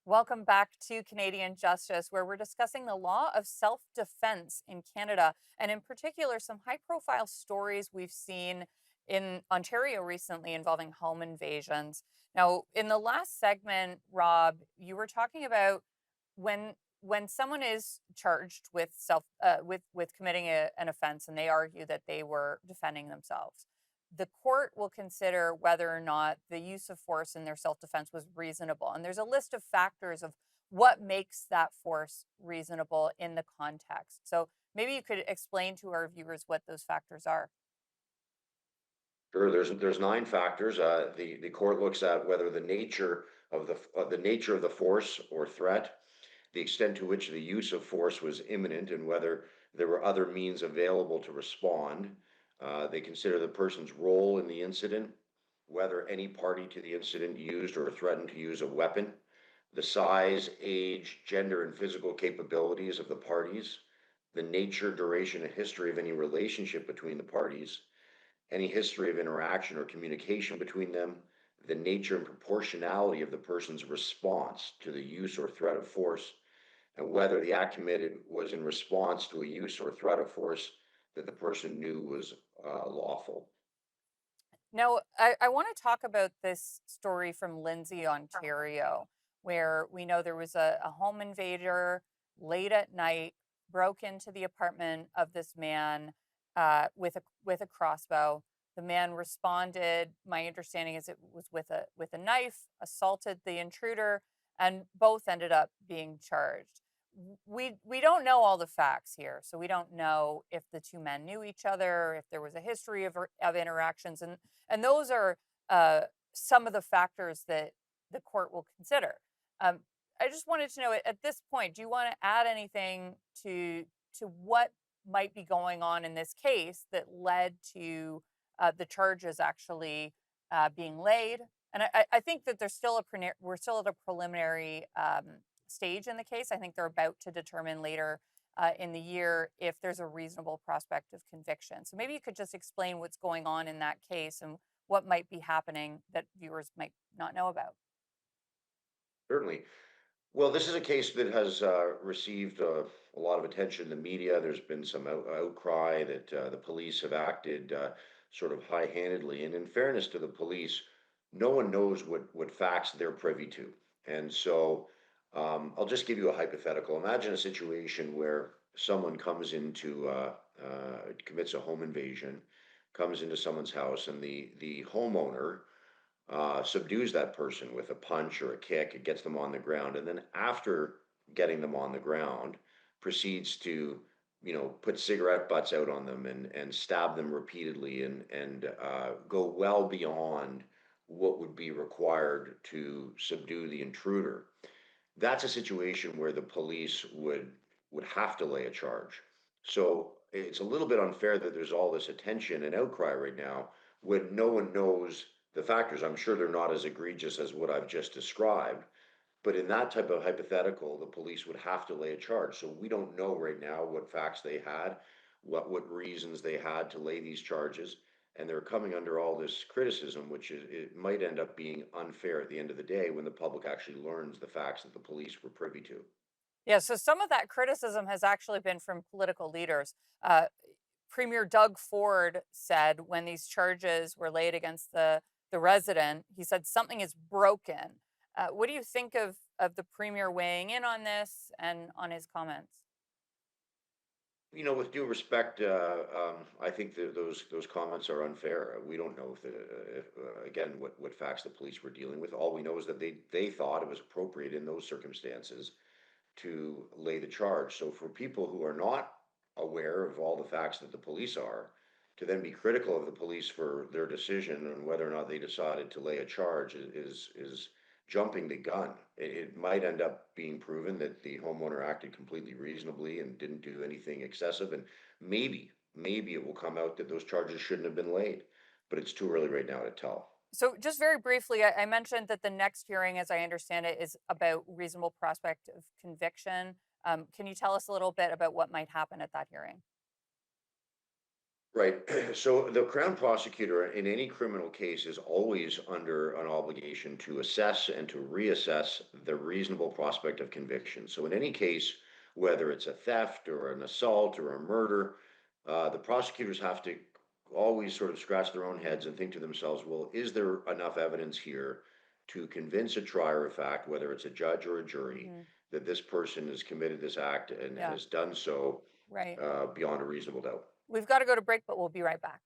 Welcome back to Canadian Justice, where we're discussing the law of self defense in Canada, and in particular, some high profile stories we've seen in Ontario recently involving home invasions. Now, in the last segment, Rob, you were talking about when someone is charged with with committing an offense and they argue that they were defending themselves, the court will consider whether or not the use of force in their self-defense was reasonable. And there's a list of factors of what makes that force reasonable in the context. So maybe you could explain to our viewers what those factors are. Sure, there's nine factors. The court looks at whether the nature of the force or threat, the extent to which the use of force was imminent, and whether there were other means available to respond. They consider the person's role in the incident, whether any party to the incident used or threatened to use a weapon, the size, age, gender, and physical capabilities of the parties, the nature, duration, and history of any relationship between the parties, any history of interaction or communication between them, the nature and proportionality of the person's response to the use or threat of force, and whether the act committed was in response to a use or threat of force that the person knew was lawful. Now, I want to talk about this story from Lindsay, Ontario, where we know there was a home invader late at night, broke into the apartment of this man with a crossbow. The man responded. My understanding is it was with a knife, assaulted the intruder, and both ended up being charged. We don't know all the facts here, so we don't know if the two men knew each other, if there was a history of interactions, and those are some of the factors that the court will consider. Um, I just wanted to know at this point, do you want to add anything to what might be going on in this case that led to the charges actually being laid? And I think that we're still at a preliminary stage in the case. I think they're about to determine later in the year if there's a reasonable prospect of conviction. So maybe you could just explain what's going on in that case and what might be happening that viewers might not know about. Certainly. Well, this is a case that has received a lot of attention in the media. There's been some outcry that the police have acted sort of high-handedly. And in fairness to the police, no one knows what facts they're privy to. And so I'll just give you a hypothetical. Imagine a situation where someone commits a home invasion, comes into someone's house, and the homeowner subdues that person with a punch or a kick. It gets them on the ground, and then after getting them on the ground, proceeds to put cigarette butts out on them and stab them repeatedly and go well beyond what would be required to subdue the intruder. That's a situation where the police would have to lay a charge. So it's a little bit unfair that there's all this attention and outcry right now when no one knows the factors. I'm sure they're not as egregious as what I've just described, but in that type of hypothetical, the police would have to lay a charge. So we don't know right now what facts they had, what reasons they had to lay these charges, and they're coming under all this criticism, which it might end up being unfair at the end of the day when the public actually learns the facts that the police were privy to. Yeah, so some of that criticism has actually been from political leaders. Uh, Premier Doug Ford said when these charges were laid against the resident, he said something is broken. What do you think of the premier weighing in on this and on his comments? With due respect, I think that those comments are unfair. We don't know again, what facts the police were dealing with. All we know is that they thought it was appropriate in those circumstances to lay the charge. So for people who are not aware of all the facts that the police are, to then be critical of the police for their decision and whether or not they decided to lay a charge is jumping the gun. It might end up being proven that the homeowner acted completely reasonably and didn't do anything excessive, and maybe it will come out that those charges shouldn't have been laid, but it's too early right now to tell. So, just very briefly, I mentioned that the next hearing, as I understand it, is about reasonable prospect of conviction. Can you tell us a little bit about what might happen at that hearing? Right. So the Crown prosecutor in any criminal case is always under an obligation to assess and to reassess the reasonable prospect of conviction. So in any case, whether it's a theft or an assault or a murder, the prosecutors have to always sort of scratch their own heads and think to themselves, well, is there enough evidence here to convince a trier of fact, whether it's a judge or a jury, Hmm. that this person has committed this act and Yeah, has done so right. beyond a reasonable doubt? We've got to go to break, but we'll be right back.